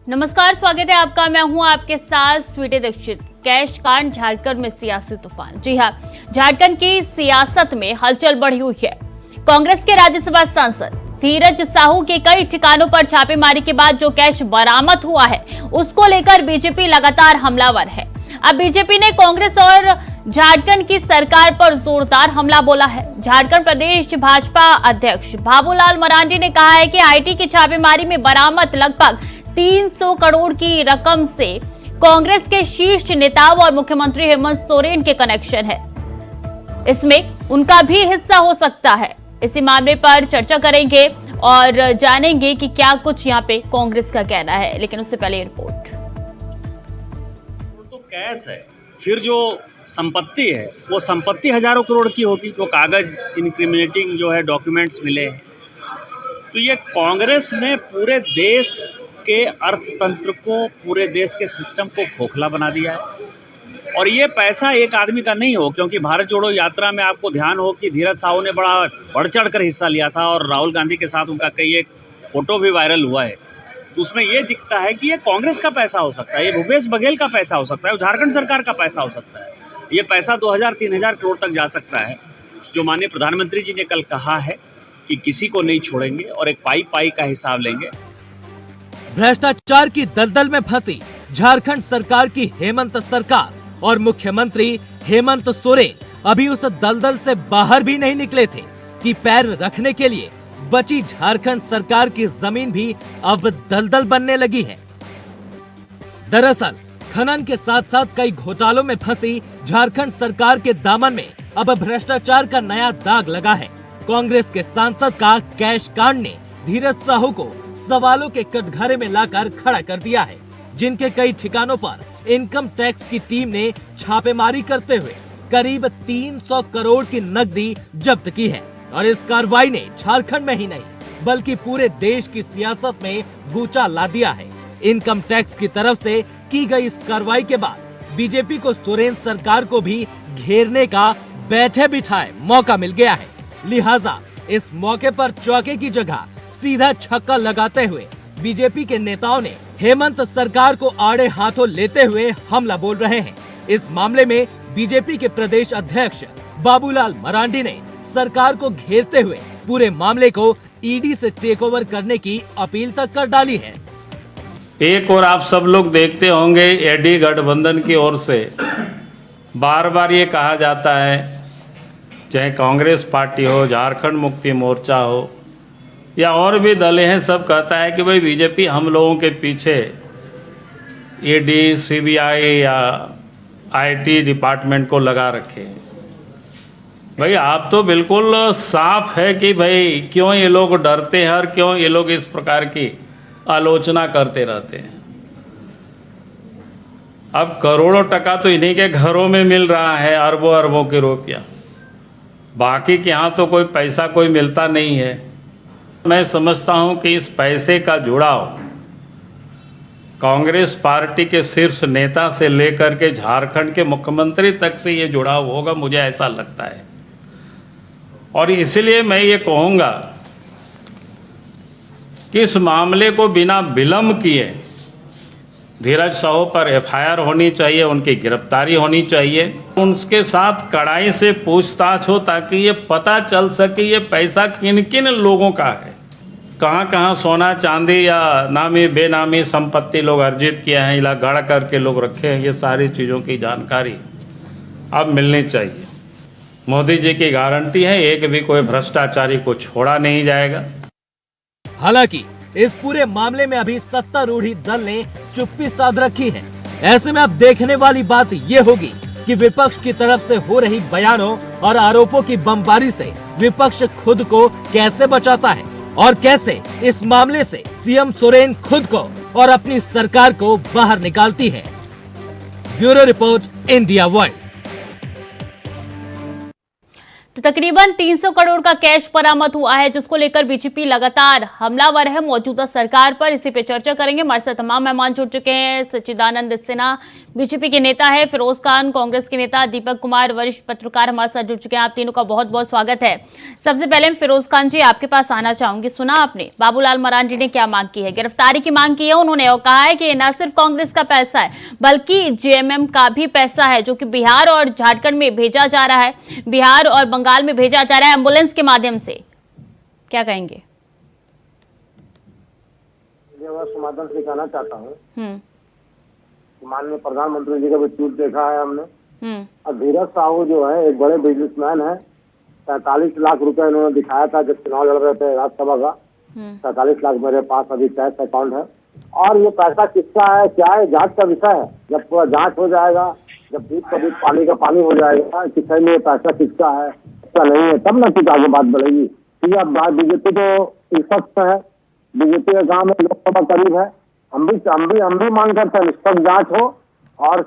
नमस्कार, स्वागत है आपका। मैं हूं आपके साथ स्वीटी दीक्षित। कैश कांड झारखंड में सियासी तूफान। जी हां, झारखंड की सियासत में हलचल बढ़ी हुई है। कांग्रेस के राज्यसभा सांसद धीरज साहू के कई ठिकानों पर छापेमारी के बाद जो कैश बरामद हुआ है, उसको लेकर बीजेपी लगातार हमलावर है। अब बीजेपी ने कांग्रेस और झारखंड की सरकार पर जोरदार हमला बोला है। झारखंड प्रदेश भाजपा अध्यक्ष बाबूलाल मरांडी ने कहा है कि आईटी की छापेमारी में बरामद लगभग 300 करोड़ की रकम से कांग्रेस के शीर्ष नेताओं और मुख्यमंत्री हेमंत सोरेन के कनेक्शन है। इसमें उनका भी हिस्सा हो सकता है। इसी मामले पर चर्चा करेंगे और जानेंगे कि क्या कुछ यहाँ पे कांग्रेस का कहना है, लेकिन उससे पहले रिपोर्ट। तो कैश है, फिर जो संपत्ति है वो संपत्ति हजारों करोड़ की होगी, जो कागज इनक्रिमिनेटिंग जो है डॉक्यूमेंट्स मिले हैं। तो ये कांग्रेस ने पूरे देश के अर्थतंत्र को, पूरे देश के सिस्टम को खोखला बना दिया है। और ये पैसा एक आदमी का नहीं हो, क्योंकि भारत जोड़ो यात्रा में आपको ध्यान हो कि धीरज साहू ने बड़ा बढ़ चढ़ कर हिस्सा लिया था और राहुल गांधी के साथ उनका कई एक फोटो भी वायरल हुआ है। तो उसमें ये दिखता है कि ये कांग्रेस का पैसा हो सकता है, ये भूपेश बघेल का पैसा हो सकता है, झारखंड सरकार का पैसा हो सकता है। ये पैसा 2000-3000 करोड़ तक जा सकता है, जो माननीय प्रधानमंत्री जी ने कल कहा है कि किसी को नहीं छोड़ेंगे और एक पाई पाई का हिसाब लेंगे। भ्रष्टाचार की दलदल में फंसी झारखंड सरकार की हेमंत सरकार और मुख्यमंत्री हेमंत सोरेन अभी उस दलदल से बाहर भी नहीं निकले थे कि पैर रखने के लिए बची झारखंड सरकार की जमीन भी अब दलदल बनने लगी है। दरअसल खनन के साथ साथ कई घोटालों में फंसी झारखंड सरकार के दामन में अब भ्रष्टाचार का नया दाग लगा है। कांग्रेस के सांसद का कैश कांड ने धीरज साहू को सवालों के कटघरे में लाकर खड़ा कर दिया है, जिनके कई ठिकानों पर इनकम टैक्स की टीम ने छापेमारी करते हुए करीब 300 करोड़ की नकदी जब्त की है। और इस कार्रवाई ने झारखंड में ही नहीं बल्कि पूरे देश की सियासत में भूचाल ला दिया है। इनकम टैक्स की तरफ से की गई इस कार्रवाई के बाद बीजेपी को सोरेन सरकार को भी घेरने का बैठे बिठाए मौका मिल गया है। लिहाजा इस मौके पर चौके की जगह सीधा छक्का लगाते हुए बीजेपी के नेताओं ने हेमंत सरकार को आड़े हाथों लेते हुए हमला बोल रहे हैं। इस मामले में बीजेपी के प्रदेश अध्यक्ष बाबूलाल मरांडी ने सरकार को घेरते हुए पूरे मामले को ईडी से टेक ओवर करने की अपील तक कर डाली है। एक और आप सब लोग देखते होंगे, एडी गठबंधन की ओर से बार बार ये कहा जाता है, चाहे कांग्रेस पार्टी हो, झारखंड मुक्ति मोर्चा हो या और भी दल हैं, सब कहता है कि भाई बीजेपी हम लोगों के पीछे ईडी, सीबीआई या आईटी डिपार्टमेंट को लगा रखे। भाई आप तो बिल्कुल साफ है कि भाई क्यों ये लोग डरते हैं और क्यों ये लोग इस प्रकार की आलोचना करते रहते हैं। अब करोड़ों टका तो इन्हीं के घरों में मिल रहा है, अरबों अरबों के रुपया, बाकी के यहाँ तो कोई पैसा कोई मिलता नहीं है। मैं समझता हूं कि इस पैसे का जुड़ाव कांग्रेस पार्टी के शीर्ष नेता से लेकर के झारखंड के मुख्यमंत्री तक से ये जुड़ाव होगा, मुझे ऐसा लगता है। और इसलिए मैं ये कहूँगा कि इस मामले को बिना विलंब किए धीरज साहू पर एफआईआर होनी चाहिए, उनकी गिरफ्तारी होनी चाहिए, उनके साथ कड़ाई से पूछताछ हो ताकि ये पता चल सके ये पैसा किन किन लोगों का है, कहाँ कहाँ सोना चांदी या नामी बेनामी संपत्ति लोग अर्जित किया है, इला गढ़ करके लोग रखे हैं। ये सारी चीज़ों की जानकारी अब मिलनी चाहिए। मोदी जी की गारंटी है, एक भी कोई भ्रष्टाचारी को छोड़ा नहीं जाएगा। हालांकि इस पूरे मामले में अभी सत्तारूढ़ी दल ने चुप्पी साध रखी है। ऐसे में अब देखने वाली बात ये होगी कि विपक्ष की तरफ से हो रही बयानों और आरोपों की बमबारी से विपक्ष खुद को कैसे बचाता है और कैसे इस मामले से सीएम सोरेन खुद को और अपनी सरकार को बाहर निकालती है। Bureau report, India voice. तो तकरीबन 300 करोड़ का कैश बरामद हुआ है, जिसको लेकर बीजेपी लगातार हमलावर है मौजूदा सरकार पर। इसी पे चर्चा करेंगे। हमारे साथ तमाम मेहमान जुड़ चुके हैं। सच्चिदानंद सिन्हा बीजेपी के नेता है, फिरोज खान कांग्रेस के नेता, दीपक कुमार वरिष्ठ पत्रकार हमारे साथ जुड़ चुके हैं। आप तीनों का बहुत बहुत स्वागत है। सबसे पहले फिरोज खान जी आपके पास आना चाहूंगी। सुना आपने बाबूलाल मरांडी ने क्या मांग की है? गिरफ्तारी की मांग की है उन्होंने और कहा है कि न सिर्फ कांग्रेस का पैसा है बल्कि जेएमएम का भी पैसा है, जो कि बिहार और झारखंड में भेजा जा रहा है, बिहार और बंगाल में भेजा जा रहा है एम्बुलेंस के माध्यम से। क्या कहेंगे? समाधान से कहना चाहता हूँ, माननीय प्रधानमंत्री जी का भी ट्वीट देखा है हमने। और धीरज साहू जो है एक बड़े बिजनेसमैन है। 43 लाख रुपए इन्होंने दिखाया था जब चुनाव लड़ रहे थे राज्यसभा का। 43 लाख मेरे पास अभी कैश अकाउंट है। और ये पैसा किसका है क्या है जांच का विषय है। जब पूरा जांच हो जाएगा, जब दूध का दूध पानी का पानी हो जाएगा, किसी में पैसा किसका है क्या नहीं है, तब ना कुछ आगे बात बढ़ेगी। ठीक है, बात बीजेपी तो निष्पक्ष है, बीजेपी का काम है, लोकसभा करीब है। हम भी मांग करते हैं निष्पक्ष जांच हो और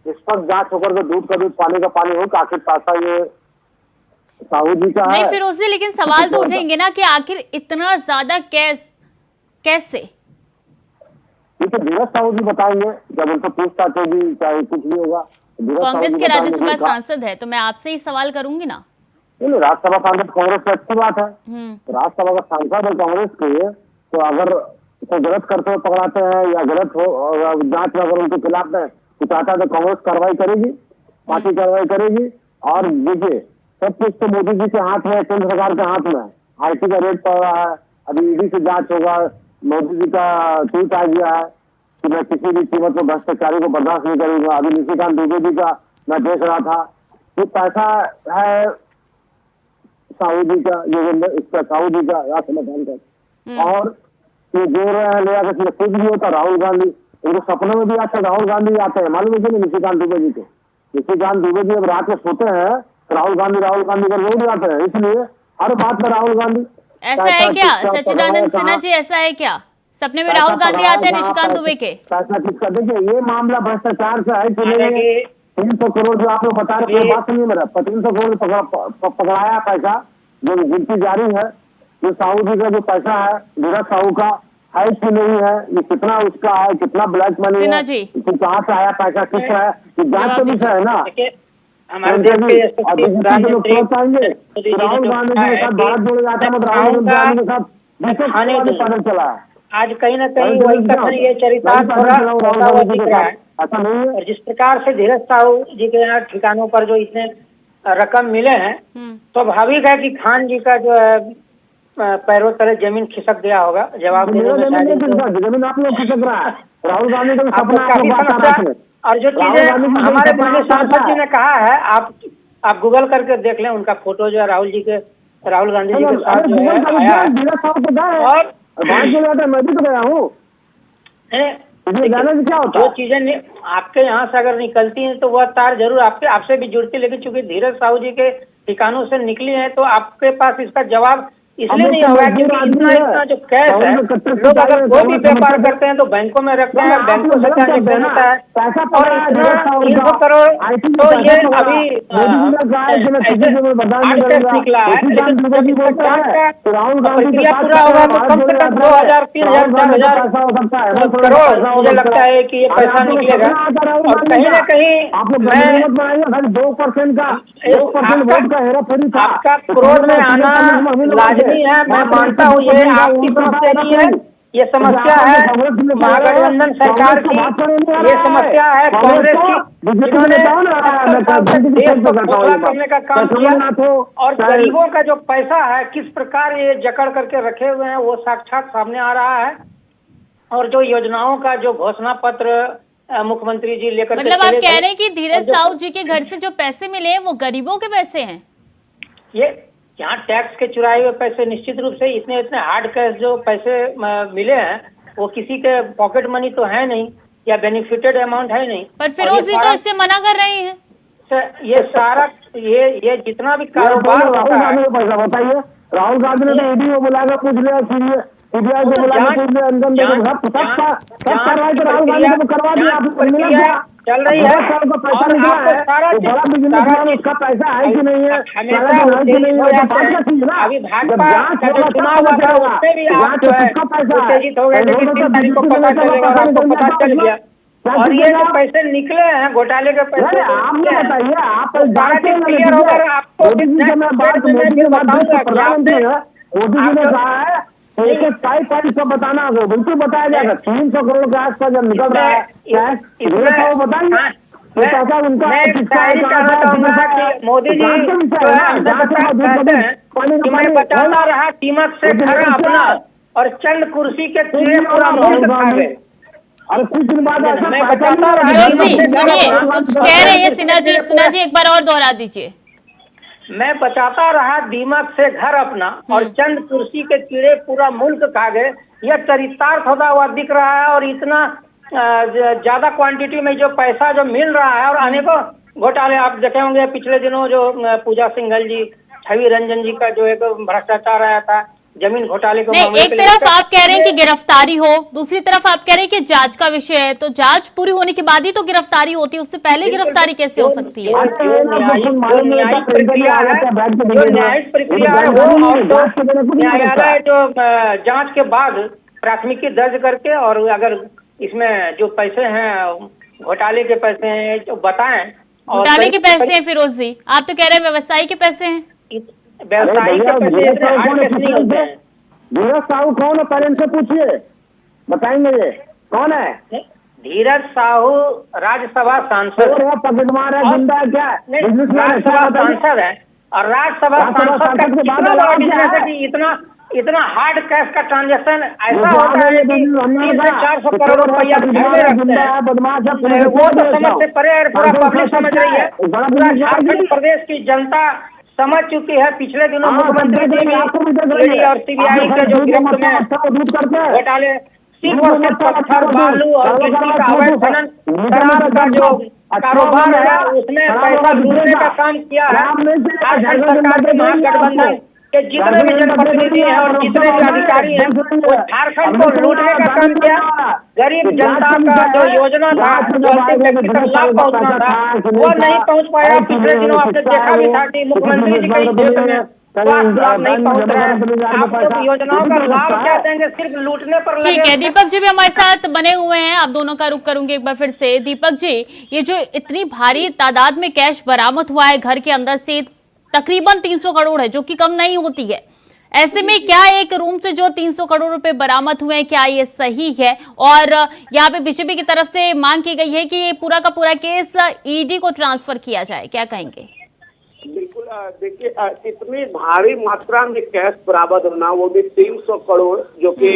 निष्पक्ष जांच होकर के दूध का दूध पानी का पानी हो। आखिर पैसा ये साहू जी का नहीं है। फिर उससे लेकिन सवाल तो उठेंगे ना कि आखिर इतना ज्यादा कैसे? ये तो धीरज साहू जी बताएंगे जब उनको पूछताछ होगी, चाहे कुछ भी होगा। कांग्रेस के राज्यसभा सांसद है तो मैं आपसे ही सवाल करूंगी ना। नहीं, राज्यसभा सांसद कांग्रेस की अच्छी बात है। तो राज्यसभा का सांसद है कांग्रेस के, तो अगर कोई गलत करते हुए पकड़ाते हैं या गलत हो और जांच में अगर उनके खिलाफ में कुछ आता है तो कांग्रेस कार्रवाई करेगी, पार्टी कार्रवाई करेगी। और देखिए सब कुछ तो मोदी जी के हाथ में, केंद्र सरकार के हाथ में है। आईटी का रेट पड़ रहा है, अभी ईडी से जांच होगा। मोदी जी का ट्वीट आ गया है कि मैं किसी भी कीमत पर भ्रष्टाचारी को बर्दाश्त नहीं करूंगा। अभी निशिकांत दुबे जी का मैं देख रहा था, ये पैसा है साहू जी का, इसका साहू जी का या समाधान का। और ये जो रहे हैं ले आकर खुद भी होता राहुल गांधी, उनको सपने में भी आते राहुल गांधी आते हैं। मालूम है कि निशिकांत दुबे जी को, निशिकांत दुबे जी अब रात में सोते हैं राहुल गांधी कर रोड जाते हैं। इसलिए हर बात में राहुल गांधी। ऐसा है क्या सच्चिदानंद सिन्हा जी? ऐसा है क्या सपने में राहुल गांधी आते हैं निशिकांत दुबे के? पैसा किसका? देखिए ये मामला भ्रष्टाचार से है कि नहीं। 300 करोड़ जो आप लोग बता रहे हैं, बात नहीं मेरा 300 करोड़ पकड़ाया पैसा जो गिनती जारी है। ये साहू जी का जो पैसा है धीरज साहू का है कि नहीं है, ये कितना उसका है, कितना ब्लैक मनी है, कहाँ से आया पैसा, किस है, ये जांच का विषय है ना। हमारे देश के राहुल गांधी के साथ भारत जोड़े जाता है, राहुल गांधी के साथ पैदल चला है। आज कहीं ना कहीं वही कथन ये चरितार्थ हो रहा है। ऐसा नहीं है। और जिस प्रकार से धीरज साहू जी के यहाँ ठिकानों पर जो इतने रकम मिले हैं, स्वाभाविक है कि खान जी का जो है पैरों तले जमीन खिसक गया होगा। जवाब देने में जमीन आप लोग खिसक रहा है। राहुल गांधी को काफी समस्या। और जो चीजें हमारे माननीय सांसद जी ने कहा है, आप गूगल करके देख लें, उनका फोटो जो है राहुल गांधी जी के साथ जो है आया है। और मैं भी तो गया हूँ। जो चीजें आपके यहाँ से अगर निकलती हैं तो वह तार जरूर आपसे भी जुड़ती, लेकिन चूंकि धीरज साहू जी के ठिकानों से निकली है तो आपके पास इसका जवाब इसलिए नहीं होगा क्योंकि इतना जो कैश है, लोग अगर कोई भी व्यापार करते हैं तो बैंकों में रखते हैं, बैंकों से चार्ज बनता है। और इतना 300 करोड़ तो ये अभी निकला है, प्रक्रिया पूरा होगा तो कम से कम 2000, 3000, 4000 करोड़ मुझे लगता है कि ये पैसा निकलेगा। और कहीं ना कहीं आपका क्रोध में आना लाजमी है। मैं मानता हूँ ये आपकी समस्या नहीं है, ये समस्या है महागठबंधन सरकार की, ये समस्या है कांग्रेस की, जिन्होंने करने का काम किया। और गरीबों का जो पैसा है किस प्रकार ये जकड़ करके रखे हुए हैं वो साक्षात सामने आ रहा है। और जो योजनाओं का जो घोषणा पत्र मुख्यमंत्री जी लेकर मतलब आप कह रहे हैं कि धीरज साहू जी के घर से जो पैसे मिले हैं वो गरीबों के पैसे हैं? ये यहाँ टैक्स के चुराए हुए पैसे, निश्चित रूप से इतने हार्ड कैश जो पैसे मिले हैं वो किसी के पॉकेट मनी तो है नहीं या बेनिफिटेड अमाउंट है नहीं। पर फिरोज जी तो इससे मना कर रहे हैं। ये सारा ये जितना भी कारोबार होता है, बताइए राहुल गांधी ने तो ईडी को बुलाकर पूछ लिया, सीबीआई को बुलाकर पूछ लिया, चल रही है धीरज साहू का पैसा और निकला आपको है, सारा तो बड़ा चीज बिजनेसमैन उसका पैसा है कि नहीं है, हमेशा सारा दिन है कि नहीं है, उत्तेजित हो तो जाते बात का चीज हैं। ना। अभी जब भाजपा जांच का जो होगा चुनाव तब हुआ पता था चलेगा उसमें भी कि आप जांच जो में है किसका पैसा है। उत्तेजित हो गए थे कि 3 तारीख को पता चलेगा और आपको पता चल गया। और ये जो पैसे निकले हैं घोटाले के पैसे जो आप निकले हैं, बताइए, आप तो सारा चीज क्लियर होकर आपको मोदी जी से मैं बात, मैं मोदी फिर जी बात बताऊंगा कि प्रधानमंत्री है, मोदी जी ने आप कहा है एक एक पाई सब बताना होगा, बिल्कुल बताया जाएगा। 300 करोड़ के आसपास जब निकल रहा है कैश बताएंगे पैसा उनका मैं किसका ही कहना चाहूंगा कि मोदी जी जो है हमसे कहते हैं कि मैं बचाता रहा कीमत से घर अपना और चंद कुर्सी के कीड़े पूरा मुल्क खा गए। अरे कुछ दिन बाद ऐसा मैं पैसा बताता नहीं रहा फिरोज जी मिलेगा। सुनिए, कुछ कह रहे हैं सिन्हा जी एक बार और दोहरा दीजिए। मैं बचाता रहा दीमक से घर अपना और चंद कुर्सी के कीड़े पूरा मुल्क खा गए। यह चरितार्थ होता हुआ दिख रहा है और इतना ज्यादा क्वांटिटी में जो पैसा जो मिल रहा है और अनेकों घोटाले आप देखे होंगे पिछले दिनों जो पूजा सिंघल जी, छवि रंजन जी का जो एक भ्रष्टाचार आया था जमीन घोटाले को नहीं, मामले एक पे तरफ लेकर। आप कह रहे हैं कि गिरफ्तारी हो, दूसरी तरफ आप कह रहे हैं कि जांच का विषय है, तो जांच पूरी होने के बाद ही तो गिरफ्तारी होती है, उससे पहले गिरफ्तारी कैसे हो सकती है? जो न्यायिक प्रक्रिया है वो और तो न्यायालय जो जांच के बाद प्राथमिकी दर्ज करके और अगर इसमें जो पैसे हैं घोटाले के पैसे हैं जो बताएं। घोटाले के पैसे हैं फिरोज जी, आप तो कह रहे हैं व्यवसायी के पैसे हैं। व्यवसायी के पैसे इतने हार्ड कैश नहीं होते हैं। धीरज साहू कौन है, पहले इनसे पूछिए, बताएंगे ये कौन है। धीरज साहू राज्यसभा सांसद पकड़मार है, जिंदा है क्या? राज्यसभा सांसद है और राज्यसभा सांसद का कितना बड़ा बिजनेस है कि इतना हार्ड कैश का ट्रांजेक्शन ऐसा होता है कि 400 करोड़ रुपया घर में रखते हैं। वो तो समझ से परे है, पूरा पब्लिक समझ रही है, पूरा झारखंड प्रदेश की जनता समझ चुकी है। पिछले दिनों मुख्यमंत्री जी भी ईडी और सीबीआई के जो गिरफ्त में घोटाले सिर्फ और सिर्फ पत्थर बालू और बिजली का अवैध खनन शराब का जो कारोबार है उसमें पैसा लूटने का काम किया है। झारखंड सरकार के महागठबंधन के जितने भी जनप्रतिनिधि हैं और जितने भी अधिकारी हैं वो झारखंड को लूटने का काम किया। गरीब जनता का जो योजना था, जो अंतिम व्यक्ति तक लाभ पहुंचना था, वो नहीं पहुंच पाया। पिछले दिनों आपने देखा भी था कि मुख्यमंत्री जी कई क्षेत्र में स्वास्थ्य लाभ नहीं पहुंच रहे हैं। आप तो योजनाओं का लाभ क्या देंगे, सिर्फ लूटने पर ठीक है, दीपक जी भी हमारे साथ बने हुए हैं, आप दोनों का रुख करूंगी एक बार फिर से। दीपक जी, ये जो इतनी भारी तादाद में कैश बरामद हुआ है घर के अंदर से, तकरीबन 300 करोड़ है, जो कि कम नहीं होती है, ऐसे में क्या एक रूम से जो 300 करोड़ रुपए बरामद हुए हैं, क्या ये सही है? और यहाँ पे बीजेपी की तरफ से मांग की गई है कि ये पूरा का पूरा केस ईडी को ट्रांसफर किया जाए, क्या कहेंगे? बिल्कुल, देखिए इतनी भारी मात्रा में कैश बरामद होना, वो भी 300 करोड़, जो कि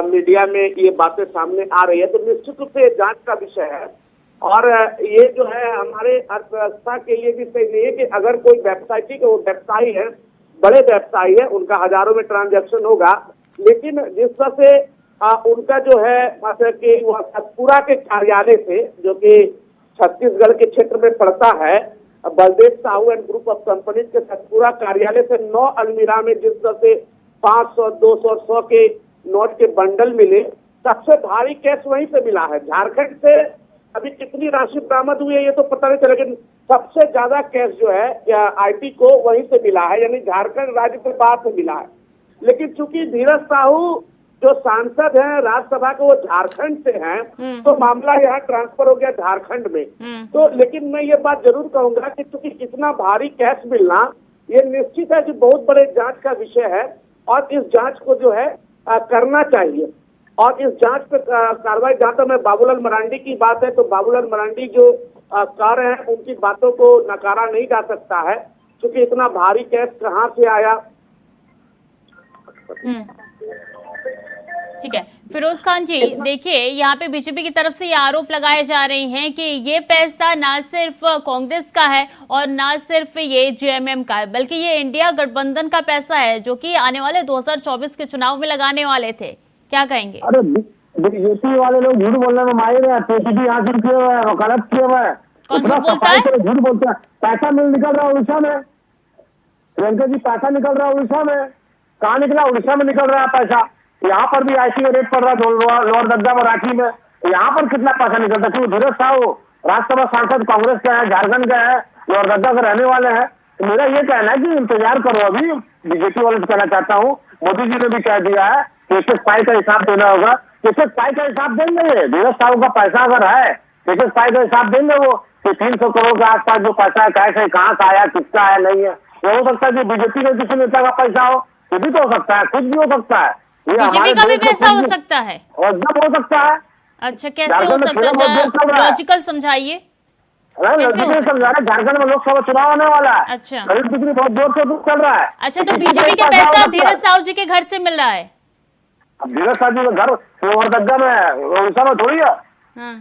मीडिया में ये बातें सामने आ रही है, तो निश्चित रूप से जांच का विषय है। और ये जो है हमारे अर्थव्यवस्था के लिए भी सही नहीं है कि अगर कोई व्यवसायी है, बड़े व्यवसायी है, उनका हजारों में ट्रांजैक्शन होगा, लेकिन जिस तरह से उनका जो है मतलब कि वह सतपुरा के कार्यालय से, जो कि छत्तीसगढ़ के क्षेत्र में पड़ता है, Baldev Sahu and group of companies के सतपुरा कार्यालय से 9 अलमीरा में जिस तरह से 500, 200, 100 के नोट के बंडल मिले, सबसे भारी कैश वहीं से मिला है। झारखंड से अभी कितनी राशि बरामद हुई है ये तो पता नहीं चला, लेकिन सबसे ज्यादा कैश जो है आईटी को वहीं से मिला है, यानी झारखंड राज्य के बाहर से मिला है। लेकिन चूंकि धीरज साहू जो सांसद हैं राज्यसभा के, वो झारखंड से हैं, तो मामला यहाँ ट्रांसफर हो गया झारखंड में। तो लेकिन मैं ये बात जरूर कहूंगा कि चूंकि इतना भारी कैश मिलना ये निश्चित है कि बहुत बड़े जांच का विषय है और इस जांच को जो है करना चाहिए। और इस जांच पे कार्रवाई, जहाँ तक मैं बाबूलाल मरांडी की बात है, तो बाबूलाल मरांडी जो कह रहे हैं उनकी बातों को नकारा नहीं जा सकता है, क्योंकि इतना भारी कैश कहाँ से आया। ठीक है फिरोज खान जी, देखिए यहाँ पे बीजेपी की तरफ से ये आरोप लगाए जा रहे हैं कि ये पैसा ना सिर्फ कांग्रेस का है और ना सिर्फ ये जेएमएम का है, बल्कि ये इंडिया गठबंधन का पैसा है, जो कि आने वाले 2024 के चुनाव में लगाने वाले थे। क्या कहेंगे? अरे यूपी वाले लोग झूठ बोलने में माहिर है, पीसीसी हासिल किए हुए हैं, वकालत किए हुए हैं, कौन झूठ बोलता है? झूठ बोलते हैं। पैसा निकल रहा है उड़ीसा में, प्रियंका जी, पैसा निकल रहा है उड़ीसा में। कहाँ निकला? उड़ीसा में निकल रहा है पैसा। यहाँ पर भी आईसी का रेट पड़ रहा है लोअर दद्दा और रांची में, यहाँ पर कितना पैसा निकलता है? क्योंकि धीरज साहू राज्यसभा सांसद कांग्रेस के हैं, झारखंड के हैं, लोहरदगा के रहने वाले हैं। तो मेरा ये कहना है कि इंतजार करो, अभी बीजेपी वाले से कहना चाहता हूँ, मोदी जी ने भी कह दिया है कि एक एक पाई का हिसाब देना होगा। एक एक पाई का हिसाब देंगे, धीरज साहू का पैसा अगर है, एक एक पाई का हिसाब देंगे वो कि 300 करोड़ के आसपास जो पैसा है, कैसे कहाँ का आया, किसका है, नहीं है। ये हो सकता है कि बीजेपी के किसी नेता का पैसा हो, ये भी तो हो सकता है, कुछ भी हो सकता है। ये बीजेपी का भी पैसा हो सकता है, और जब हो सकता है। अच्छा कैसे हो सकता है, लॉजिकल समझाइए। लॉजिकल समझा रहे, झारखंड में लोकसभा चुनाव होने वाला है। अच्छा खरीद बिक्री बहुत जोर से चल रहा है। अच्छा, तो बीजेपी के पैसा धीरज साहू जी के घर से मिल रहा है? अब धीरज साहू जी का घर लोहरदगा में, उड़ीसा में थोड़ी है। हाँ।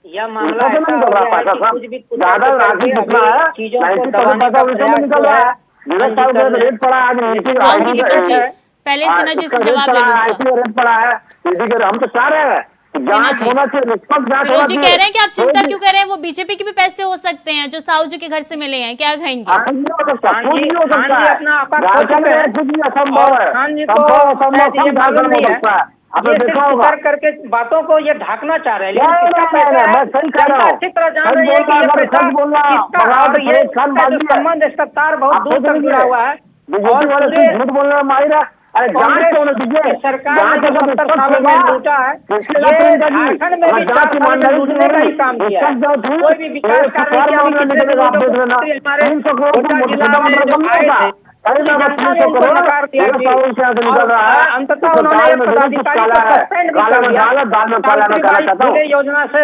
यह मामला ऐसा नहीं हो कर रहा गया है पैसा कि सब, कुछ भी ज्यादा राशि जितना है, चीजों को 90% दबाने पैसा का उड़ीसा में प्रयास निकल जो रहा है है। धीरज साहू का रेट पड़ा है, आज नीति कौन की दीपक जी? पहले सिन्हा जी से जवाब ले लो इसका। आईटी रेट पड़ा है, नीति के हम तो चाह रहे हैं जांच होना चाहिए, निष्पक्ष जांच होना फिरोज जी चाहिए। कह रहे हैं कि आप चिंता क्यों कर रहे हैं, वो बीजेपी के भी पैसे हो सकते हैं जो साहू जी के घर से मिले हैं, क्या कहेंगे? कुछ भी हो सकता है, कुछ भी हो सकता खान जी है। अपना आपा खो झारखंड चुके में हैं। कुछ भी असंभव है, खान जी को संभव असंभव शायद ये सब मालूम झारखंड में नहीं हो है, सकता है। आपने ये सिर्फ देखा होगा। उतर करके बातों को ये ढाकना चाह रहे हैं, लेकिन नहीं, किसका नहीं, पैसा नहीं, है, मैं सही कह रहा जनता हूँ। अच्छी तरह जान सच रही है कि बोल ये रहा, पैसा सच बोल रहा, किसका, बगावत और ये फिरोज खान इसका जो बागी है। संबंध, इसका तार बहुत आप दूर सोच तक लीजिए, जुड़ा हुआ है। बीजेपी और वाले पूरे सिर्फ झूठ बोलने में माहिर है। अरे जांच कांग्रेस तो होने दीजिए, सरकार जांच ने जो अगर 70 निष्पक्ष सालों में होगा, लूटा है, किसके ये साथ मिलेगा जी? झारखंड में भी अगर 4 जांच साल में ईमानदारी लूटने का ही से काम किया है। निष्पक्ष जांच हुई, कोई भी विकास तो कार्य सरकार किया नहीं, मामला पिछले निकलेगा, आप दिनों देख लेना। में हमारे 300 करोड़ गोड्डा की जिला मोटा में मोटा जो रकम आए नहीं था। थे, अरे जनता बाबा, ने 300 उनको करोड़ नकार दिया धीरज कि साहू से आगे निकल रहा है। अंततः इसको उन्होंने दाल एक में जरूर कुछ पदाधिकारी काला को है, सस्पेंड भी काला कर में दिया। काला, दाल में काला, मैं कहना चाहता हूँ। पूरे योजना से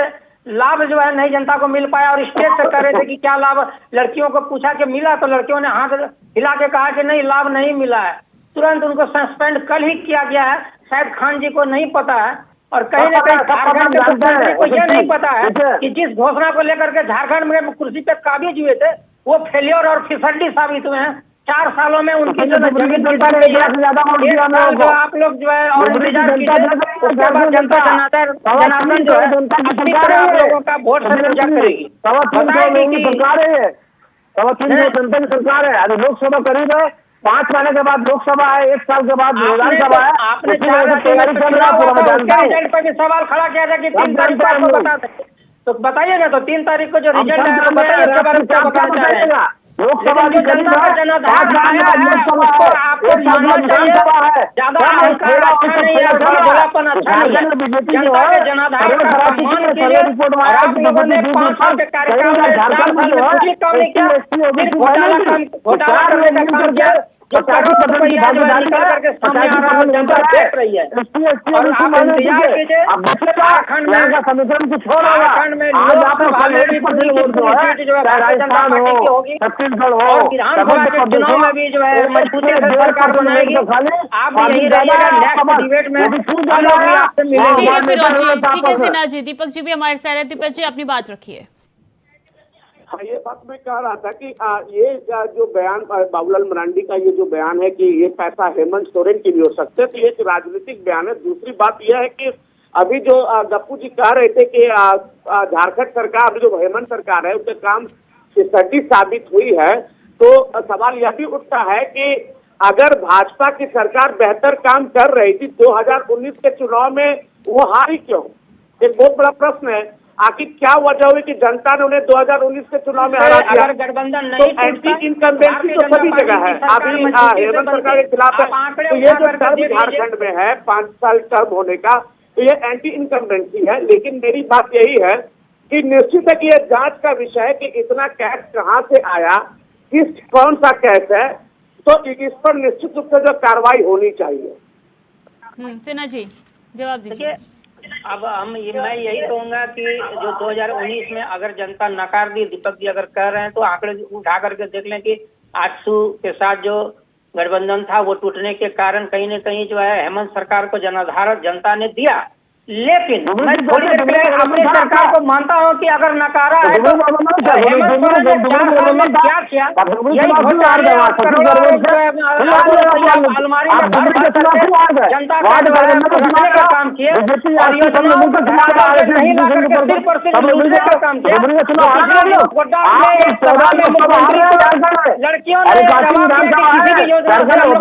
लाभ जो है नहीं जनता को मिल पाया, और स्टेज से कह रहे थे कि क्या लाभ, लड़कियों को पूछा कि मिला, तो लड़कियों ने हाथ हिला के कहा कि नहीं, लाभ नहीं मिला है। तुरंत उनको सस्पेंड कल ही किया गया है। शायद खान जी को नहीं पता है, और कहीं न कहीं झारखंड के मुख्यमंत्री को यह नहीं पता है कि जिस घोषणा को लेकर के झारखंड में कुर्सी पे काबिज हुए थे, वो फेलियर और फिसड्डी साबित हुए हैं। 4 सालों में उनकी जो जमीन जनता ने 1 लाख से ज्यादा वोट दिया एक साल जो आप लोग जो है और इंतजार कीजिए, उसके बाद जनता जनार्दन जो है अपनी तरह आप लोगों का वोट से पूजा करेगी। बताएगी कि सरकार है, 3.25 जनता की सरकार है। अभी लोकसभा करीब है, 5 महीने के बाद लोकसभा है, 1 साल के बाद विधानसभा है। आपने उसी वजह से तैयारी चल रहा है, पूरा मैं जानता हूँ। रिजल्ट पर भी सवाल खड़ा किया था कि 3 तारीख को आपको बता दें, तो बताइए ना, तो 3 तारीख को जो रिजल्ट है उसके बारे में क्या बताना चाह रहे हैं? लोकसभा की जनता का जनाधार आया है, उसको आपको मानना चाहिए। ज्यादा अहंकार अच्छा नहीं है, बड़ापन अच्छा नहीं है। जनता के जनाधार का सम्मान कीजिए। और आप लोगों ने 5 साल के कार्यकाल में 4 साल में कुछ भी काम नहीं किया, सिर्फ घोटाला करने का काम किया। जो करोड़ रुपया जो है निकल करके सामने आ रहा है, जनता देख रही है। और आप इंतजार कीजिए, झारखंड में झारखंड में लोकसभा में भी पूरी की पूरी सीट जो है भारतीय जनता पार्टी की होगी, छत्तीसगढ़ हो, और विधानसभा के चुनाव में भी जो है मजबूती से सरकार बनाएगी। आप भी यही रहिएगा, नेक्स्ट डिबेट में हम लोग भी आपसे ठीक है मिलेंगे। फिरोज जी, ठीक है सिन्हा जी। दीपक जी भी हमारे साथ है। दीपक जी अपनी बात रखिए। हाँ, ये बात मैं कह रहा था कि ये जो बयान बाबूलाल मरांडी का ये जो बयान है कि ये पैसा हेमंत सोरेन की भी हो सकते हैं, तो ये एक राजनीतिक बयान है। दूसरी बात यह है कि अभी जो गप्पू जी कह रहे थे कि झारखंड सरकार, अभी जो हेमंत सरकार है उसके काम फिसड्डी साबित हुई है, तो सवाल यह भी उठता है कि अगर भाजपा की सरकार बेहतर काम कर रही थी 2019 के चुनाव में, वो हारी क्यों? एक बहुत बड़ा प्रश्न है। आखिर क्या वजह हुई कि जनता ने उन्हें 2019 के चुनाव में हरा दिया? अगर गठबंधन तो नहीं एंटी इनकम्बेंसी तो सभी जगह है। अभी हेमंत सरकार के खिलाफ है, तो ये जो टर्म झारखंड में है 5 साल टर्म होने का, तो ये एंटी इनकम्बेंसी है। लेकिन मेरी बात यही है कि निश्चित है कि ये जांच का विषय है कि इतना कैश कहाँ से आया, कौन सा कैश है, तो इस पर निश्चित रूप से जो कार्रवाई होनी चाहिए। सिन्हा जी जवाब दीजिए। अब मैं यही कहूंगा कि जो 2019 में अगर जनता नकार दी, दीपक जी अगर कह रहे हैं, तो आंकड़े उठा करके देख लें कि आजसू के साथ जो गठबंधन था वो टूटने के कारण कहीं न कहीं जो है हेमंत सरकार को जनाधार जनता ने दिया। लेकिन मैं थोड़ी देर पहले अपनी सरकार को मानता हूं कि अगर नकारा है तो हेमंत सोरेन ने 4 साल में क्या किया, यही घोटाले अलमारी में जनता का रखने का काम किए, और योजनाओं को नहीं ला करके सिर्फ और सिर्फ लूटने का काम किया। गोड्डा में सभा में मुख्यमंत्री को लड़कियों ने जवाब दिया कि किसी की योजना नहीं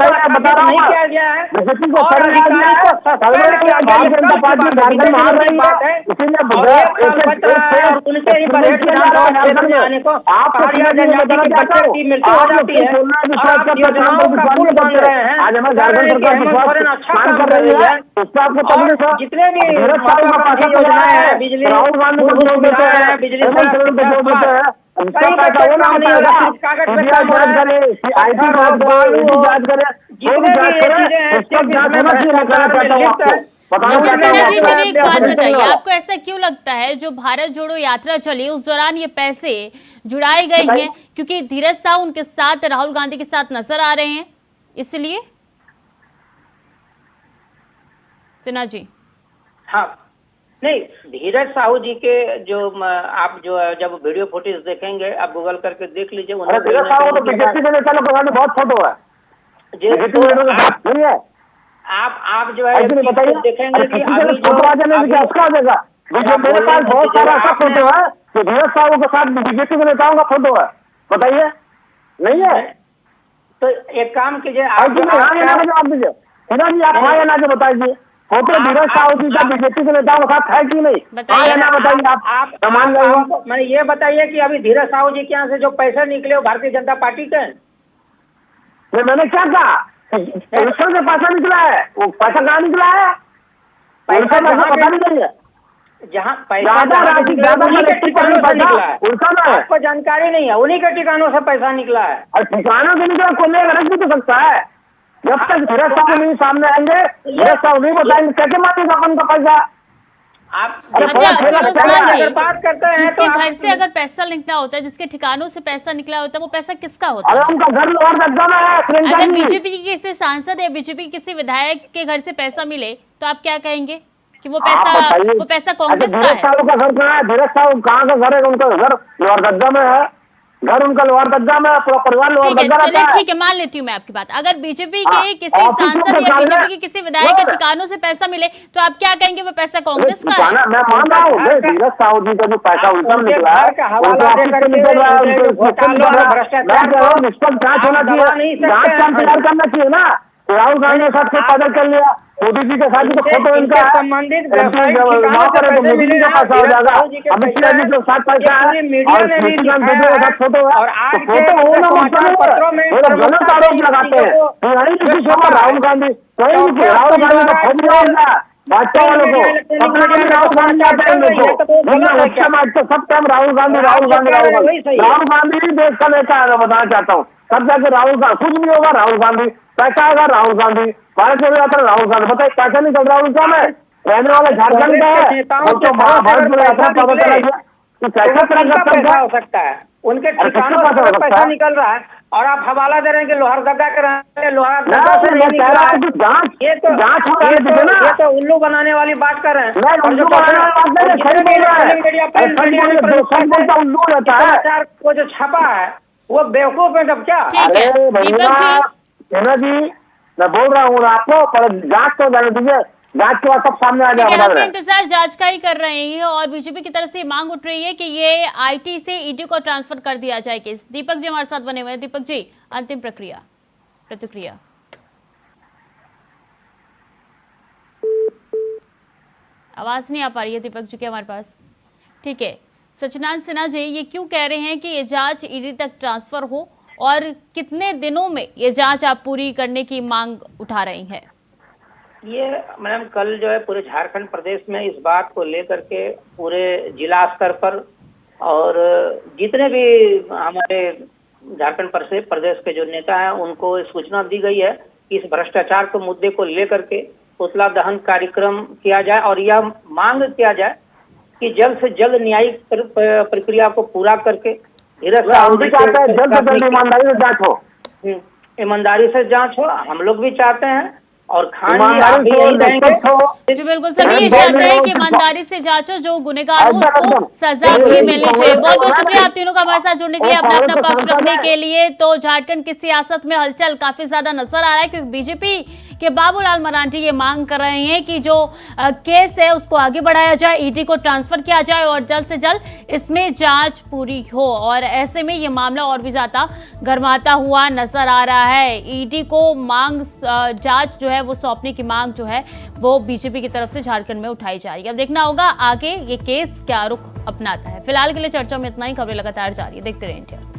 किया गया है, और अधिकारी को सस्पेंड किया गया। झारखंड में हार रही है, और एक साल बच रहा है और उनके ही बजट में आने को पहाड़िया जनजाति के बच्चों की मृत्यु हो जाती है और आप योजनाओं का पुल बन रहे हैं। आज हमारे झारखंड सरकार हेमंत सोरेन अच्छा काम कर रही है। और जितने भी महत्वाकांक्षी योजनाएं हैं, बिजली है, बिजली अच्छा सिन्हा जी, मुझे एक बात बताइए, आपको ऐसा क्यों लगता है जो भारत जोड़ो यात्रा चली उस दौरान ये पैसे जुड़ाए गए हैं क्योंकि धीरज साहू उनके साथ राहुल गांधी के साथ नजर आ रहे हैं, इसलिए? सिन्हा जी हाँ, नहीं, धीरज साहू जी के जो आप जो जब वीडियो फुटेज देखेंगे, आप गूगल करके देख लीजिए। धीरज साहू तो बीजेपी के नेता लोग बहुत फोटो है, नहीं है। आप जो है देखेंगे कि अभी जो उसका देगा, मेरे पास बहुत सारा ऐसा फोटो है कि धीरज साहू के साथ बीजेपी के नेताओं का फोटो है, बताइए, नहीं है? तो एक काम कीजिए, आप दीजिए, सिन्हा जी आप हाँ या ना के बताइए, फोटो धीरज साहू जी का बीजेपी के नेताओं के साथ है कि नहीं? बताइए ना, बताइए आप समान आप मैंने ये बताइए कि अभी धीरज साहू जी के यहाँ से जो पैसे निकले वो भारतीय जनता पार्टी के? मैंने क्या कहा, इलेक्शन से पैसा निकला है, वो पैसा कहाँ निकला है? पैसा पता नहीं है, जहाँ पैसा राशि निकला है आपको जानकारी नहीं है, उन्हीं के ठिकानों से पैसा निकला है। और ठिकानों से निकला कोई गलत भी तो सकता है, जब तक धीरज साहू नहीं सामने आएंगे, धीरज साहू नहीं बताएंगे, कैसे मानेगा अपन का पैसा? आप बात करते हैं जिसके घर से अगर पैसा निकला होता है, जिसके ठिकानों से पैसा निकला होता है, वो पैसा किसका होता है? उनका घर और दग्गा में है। अगर बीजेपी के किसी सांसद या बीजेपी के किसी विधायक के घर से पैसा मिले तो आप क्या कहेंगे कि वो पैसा कांग्रेस का है? धीरज साहू का घर कहाँ है? धीरज साहू कहाँ का घर है? उनका घर लोअर दग्गा में है, घर उनका लोअर दग्गा में, पूरा परिवार लोअर दग्गा रहता है। ठीक है, मान लेती हूँ मैं आपकी बात। अगर बीजेपी के किसी सांसद या बीजेपी के किसी विधायक के ठिकानों से पैसा मिले तो आप क्या कहेंगे वो पैसा कांग्रेस का है? मैं मान रहा हूँ, धीरज साहू जी का जो पैसा उनका निकला है, निष्पक्ष जांच होना चाहिए, जांच का इंतजार करना चाहिए ना। राहुल गांधी के साथ पैदल कर लिया, मोदी जी के साथ तो फोटो इनका संबंधित मोदी जी का पैसा हो जाएगा, अमित शाह जी के साथ पैसा है और फोटो है, फोटो गलत आरोप लगाते हैं। राहुल गांधी राहुल गांधी का फोटो होगा भाजपा वालों को, राहुल गांधी आते हैं सब टाइम राहुल गांधी राहुल गांधी ही देश का नेता है। बताना चाहता हूँ, तब जाके राहुल गांधी कुछ भी होगा, राहुल गांधी पैसा आएगा, राहुल गांधी भारत जोड़ो यात्रा, राहुल गांधी बताइए पैसा नहीं चल रहा उनका में, रहने वाला झारखंड का है, भारत जोड़ो यात्रा पैसा हो सकता है, उनके ठिकानों से पैसा निकल रहा है और आप हवाला दे रहे हैं कि लोहरदगा के रहने लोहरदगा से नहीं निकला है। ये तो उल्लू बनाने वाली बात कर रहे हैं। समाचार को जो छपा है वो बेवकूफ है तब क्या? सिन्हा जी मैं बोल रहा हूँ आपको, पर जांच तो जाने दीजिए, जांच के बाद सब सामने आ जाएगा। हम इंतजार जांच का ही कर रहे हैं और बीजेपी की तरफ से मांग उठ रही है कि ये आईटी से ईडी को ट्रांसफर कर दिया जाए केस। दीपक जी हमारे साथ बने हुए हैं। दीपक जी, अंतिम प्रतिक्रिया। आवाज नहीं आ पा रही है दीपक जी के हमारे पास। ठीक है, सचिनानंद सिन्हा जी ये क्यों कह रहे हैं कि ये जांच ईडी तक ट्रांसफर हो और कितने दिनों में ये जांच आप पूरी करने की मांग उठा रही हैं? ये मैडम कल जो है पूरे झारखंड प्रदेश में इस बात को लेकर के पूरे जिला स्तर पर और जितने भी हमारे झारखंड प्रदेश के जो नेता हैं उनको सूचना दी गई है कि इस भ्रष्टाचार के मुद्दे को लेकर के पुतला दहन कार्यक्रम किया जाए और यह मांग किया जाए कि जल्द से जल्द न्यायिक प्रक्रिया को पूरा करके ईमानदारी से जांच हो। हम लोग भी चाहते हैं और खान जी बिल्कुल सभी ये चाहते हैं कि ईमानदारी से जांचो, जो गुनहगार हो उसको सजा भी मिलनी चाहिए। बहुत बहुत शुक्रिया आप तीनों का हमारे साथ जुड़ने के लिए, अपना अपना पक्ष रखने के लिए। तो झारखंड की सियासत में हलचल काफी ज्यादा नजर आ रहा है क्योंकि बीजेपी के बाबूलाल मरांडी ये मांग कर रहे हैं कि जो केस है उसको आगे बढ़ाया जाए, ईडी को ट्रांसफर किया जाए और जल्द से जल्द इसमें जांच पूरी हो। और ऐसे में ये मामला और भी ज्यादा गर्माता हुआ नजर आ रहा है। ईडी को मांग जांच जो है वो सौंपने की मांग जो है वो बीजेपी की तरफ से झारखंड में उठाई जा रही है। अब देखना होगा आगे ये केस क्या रुख अपनाता है। फिलहाल के लिए चर्चा में इतना ही। खबरें लगातार जारी है, देखते रहें इंडिया।